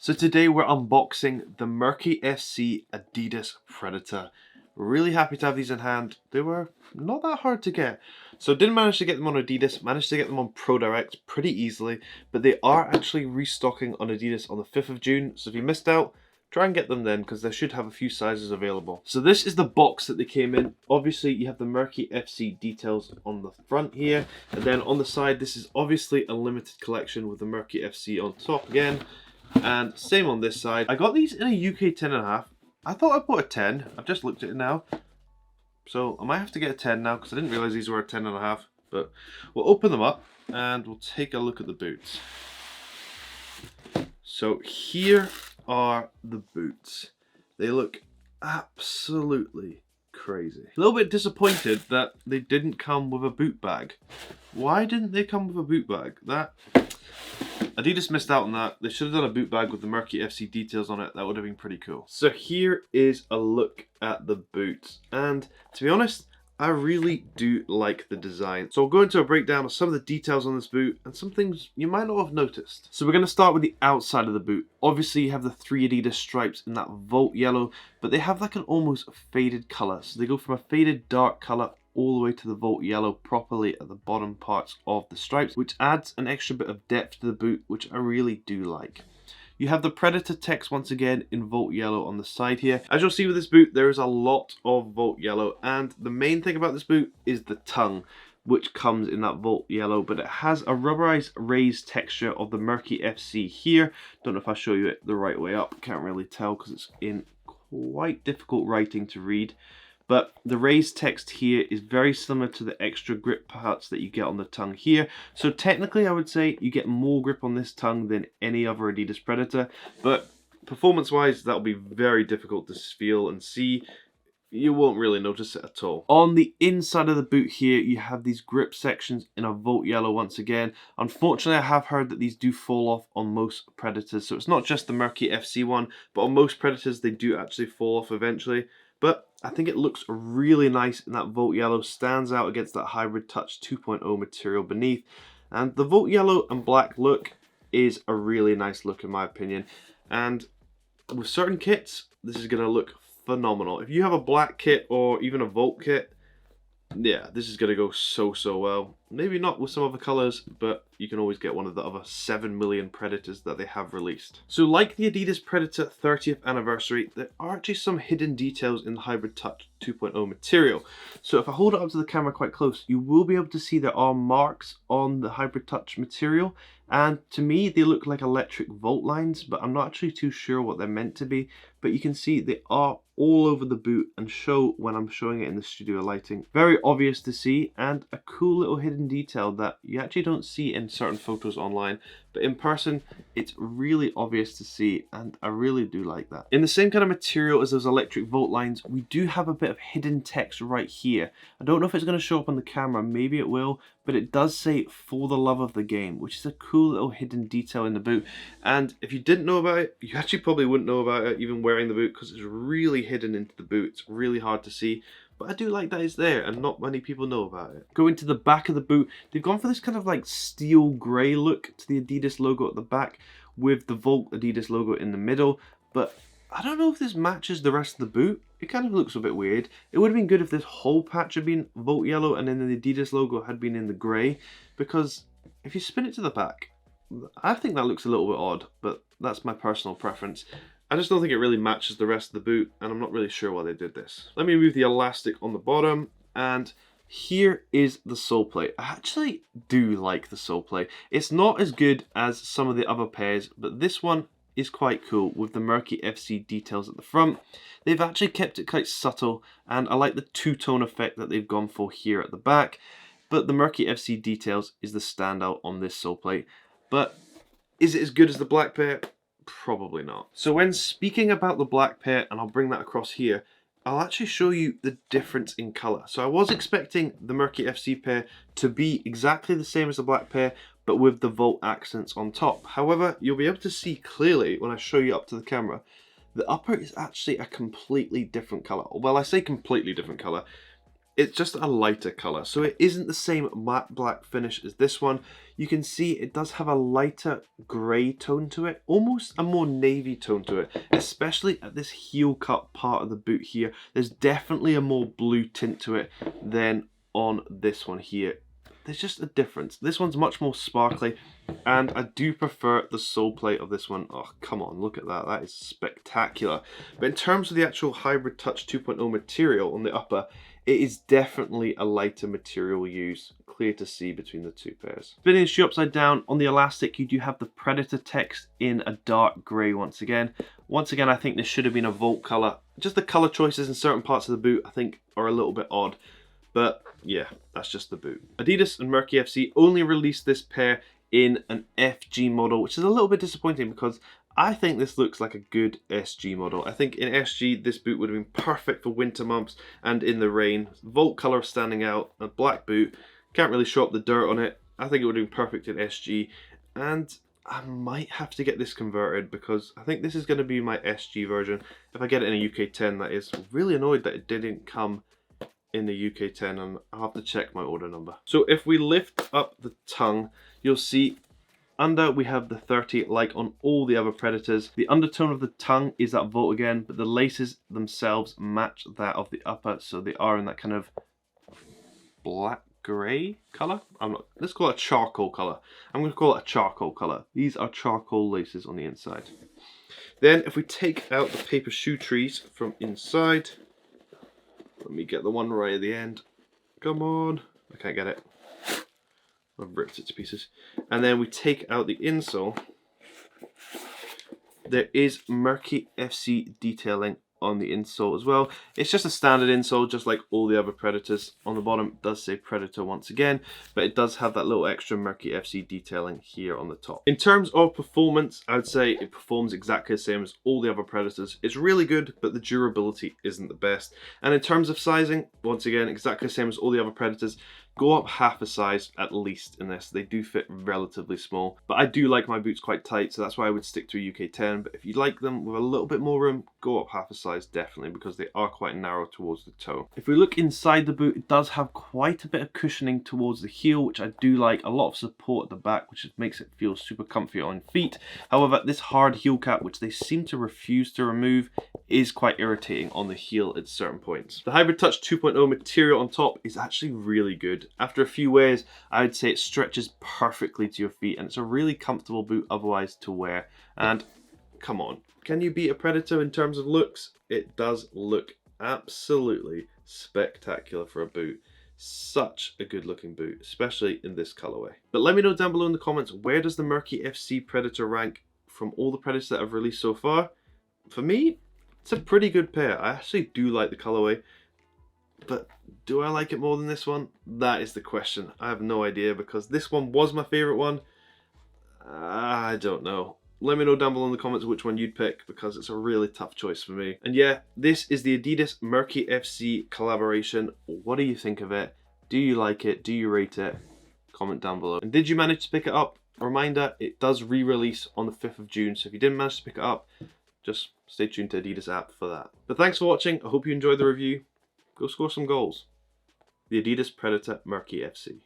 So today we're unboxing the Merky FC Adidas Predator. Really happy to have these in hand. They were not that hard to get. So didn't manage to get them on Adidas, managed to get them on ProDirect pretty easily, but they are actually restocking on Adidas on the 5th of June. So if you missed out, try and get them then because they should have a few sizes available. So this is the box that they came in. Obviously you have the Merky FC details on the front here, and then on the side this is obviously a limited collection with the Merky FC on top again. And same on this side. I got these in a UK 10.5. I thought I bought a 10. I've just looked at it now. So I might have to get a 10 now because I didn't realise these were a 10.5. But we'll open them up and we'll take a look at the boots. So here are the boots. They look absolutely crazy. A little bit disappointed that they didn't come with a boot bag. Why didn't they come with a boot bag? Adidas missed out on that. They should have done a boot bag with the Merky FC details on it. That would have been pretty cool. So here is a look at the boots. And to be honest, I really do like the design. So I'll go into a breakdown of some of the details on this boot and some things you might not have noticed. So we're going to start with the outside of the boot. Obviously you have the 3 Adidas stripes in that Volt yellow, but they have like an almost faded colour. So they go from a faded dark colour all the way to the Volt yellow properly at the bottom parts of the stripes, which adds an extra bit of depth to the boot, which I really do like. You have the Predator text once again in Volt yellow on the side here. As you'll see with this boot, there is a lot of Volt yellow, and the main thing about this boot is the tongue, which comes in that Volt yellow, but it has a rubberized raised texture of the Merky FC here. Don't know if I show you it the right way up, can't really tell because it's in quite difficult writing to read. But the raised text here is very similar to the extra grip parts that you get on the tongue here. So technically I would say you get more grip on this tongue than any other Adidas Predator. But performance wise, that'll be very difficult to feel and see. You won't really notice it at all. On the inside of the boot here, you have these grip sections in a Volt yellow once again. Unfortunately, I have heard that these do fall off on most Predators. So it's not just the Merky FC one, but on most Predators, they do actually fall off eventually. But I think it looks really nice in that Volt yellow, stands out against that Hybrid Touch 2.0 material beneath. And the Volt yellow and black look is a really nice look in my opinion. And with certain kits, this is going to look phenomenal. If you have a black kit or even a Volt kit, yeah, this is going to go so well. Maybe not with some other colours, but you can always get one of the other 7 million Predators that they have released. So like the Adidas Predator 30th anniversary, there are actually some hidden details in the Hybrid Touch 2.0 material. So if I hold it up to the camera quite close, you will be able to see there are marks on the Hybrid Touch material. And to me, they look like electric Volt lines, but I'm not actually too sure what they're meant to be. But you can see they are all over the boot and show when I'm showing it in the studio lighting. Very obvious to see and a cool little hidden detail that you actually don't see in certain photos online. But in person, it's really obvious to see and I really do like that. In the same kind of material as those electric Volt lines, we do have a bit of hidden text right here. I don't know if it's going to show up on the camera, maybe it will, but it does say "For the love of the game," which is a cool little hidden detail in the boot. And if you didn't know about it, you actually probably wouldn't know about it even wearing the boot because it's really hidden into the boot. It's really hard to see. But I do like that it's there and not many people know about it. Going to the back of the boot, they've gone for this kind of like steel grey look to the Adidas logo at the back with the Volt Adidas logo in the middle. But I don't know if this matches the rest of the boot. It kind of looks a bit weird. It would have been good if this whole patch had been Volt yellow and then the Adidas logo had been in the grey. Because if you spin it to the back, I think that looks a little bit odd, but that's my personal preference. I just don't think it really matches the rest of the boot, and I'm not really sure why they did this. Let me remove the elastic on the bottom, and here is the sole plate. I actually do like the sole plate. It's not as good as some of the other pairs, but this one is quite cool with the Merky FC details at the front. They've actually kept it quite subtle, and I like the two-tone effect that they've gone for here at the back, but the Merky FC details is the standout on this sole plate. But is it as good as the black pair? Probably not. So when speaking about the black pair, and I'll bring that across here, I'll actually show you the difference in colour. So I was expecting the Merky FC pair to be exactly the same as the black pair, but with the Volt accents on top. However, you'll be able to see clearly when I show you up to the camera, the upper is actually a completely different colour. Well, I say completely different colour. it's just a lighter colour. So it isn't the same matte black finish as this one. You can see it does have a lighter grey tone to it, almost a more navy tone to it, especially at this heel cut part of the boot here. There's definitely a more blue tint to it than on this one here. There's just a difference. This one's much more sparkly, and I do prefer the sole plate of this one. Oh, come on, look at that. That is spectacular. But in terms of the actual Hybrid Touch 2.0 material on the upper, it is definitely a lighter material used, clear to see between the two pairs. Spinning the shoe upside down, on the elastic you do have the Predator text in a dark grey once again. Once again, I think this should have been a Volt colour. Just the colour choices in certain parts of the boot I think are a little bit odd. But yeah, that's just the boot. Adidas and Merky FC only released this pair in an FG model, which is a little bit disappointing because I think this looks like a good SG model. I think in SG, this boot would have been perfect for winter months and in the rain. Volt colour standing out, a black boot, can't really show up the dirt on it. I think it would have been perfect in SG, and I might have to get this converted because I think this is going to be my SG version. If I get it in a UK 10, that is. Really annoyed that it didn't come in the UK 10, and I'll have to check my order number. So if we lift up the tongue, you'll see under we have the 30 like on all the other Predators. The undertone of the tongue is that Volt again, but the laces themselves match that of the upper, so they are in that kind of black grey colour. Let's call it a charcoal colour. I'm going to call it a charcoal colour. These are charcoal laces on the inside. Then if we take out the paper shoe trees from inside, let me get the one right at the end. Come on. I can't get it. I've ripped it to pieces. And then we take out the insole. There is Merky FC detailing on the insole as well. It's just a standard insole, just like all the other Predators. On the bottom it does say Predator once again, but it does have that little extra Merky FC detailing here on the top. In terms of performance, I would say it performs exactly the same as all the other Predators. It's really good, but the durability isn't the best. And in terms of sizing, once again, exactly the same as all the other Predators. Go up half a size at least in this. They do fit relatively small, but I do like my boots quite tight, so that's why I would stick to a UK 10. But if you like them with a little bit more room, go up half a size definitely, because they are quite narrow towards the toe. If we look inside the boot, it does have quite a bit of cushioning towards the heel, which I do like. A lot of support at the back, which makes it feel super comfy on feet. However, this hard heel cap, which they seem to refuse to remove, is quite irritating on the heel at certain points. The Hybrid Touch 2.0 material on top is actually really good. After a few wears, I would say it stretches perfectly to your feet, and it's a really comfortable boot otherwise to wear. And come on, can you beat a Predator in terms of looks? It does look absolutely spectacular for a boot. Such a good looking boot, especially in this colorway. But let me know down below in the comments, where does the Merky FC Predator rank from all the Predators that I've released so far? For me, it's a pretty good pair. I actually do like the colorway. But do I like it more than this one? That is the question. I have no idea, because this one was my favorite one. I don't know. Let me know down below in the comments which one you'd pick, because it's a really tough choice for me. And yeah, this is the Adidas Merky FC collaboration. What do you think of it? Do you like it? Do you rate it? Comment down below. And did you manage to pick it up? A reminder, it does re-release on the 5th of June. So if you didn't manage to pick it up, just stay tuned to Adidas app for that. But thanks for watching. I hope you enjoyed the review. Go score some goals. The Adidas Predator Merky FC.